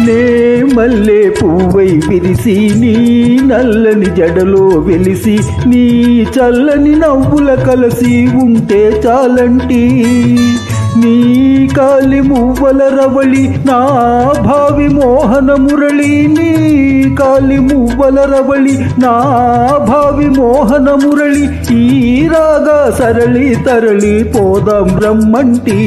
నే మల్లె పువ్వై విరిసి నీ నల్లని జడలో వెలిసి నీ చల్లని నవ్వుల కలసి ఉంటే చాలంటి నీ కాలి మువ్వల రవళి నా భావి మోహన మురళి నీ కాలి మువ్వల రవళి నా భావి మోహన మురళి ఈ రాగా సరళి తరళి పోదాం రమ్మంటి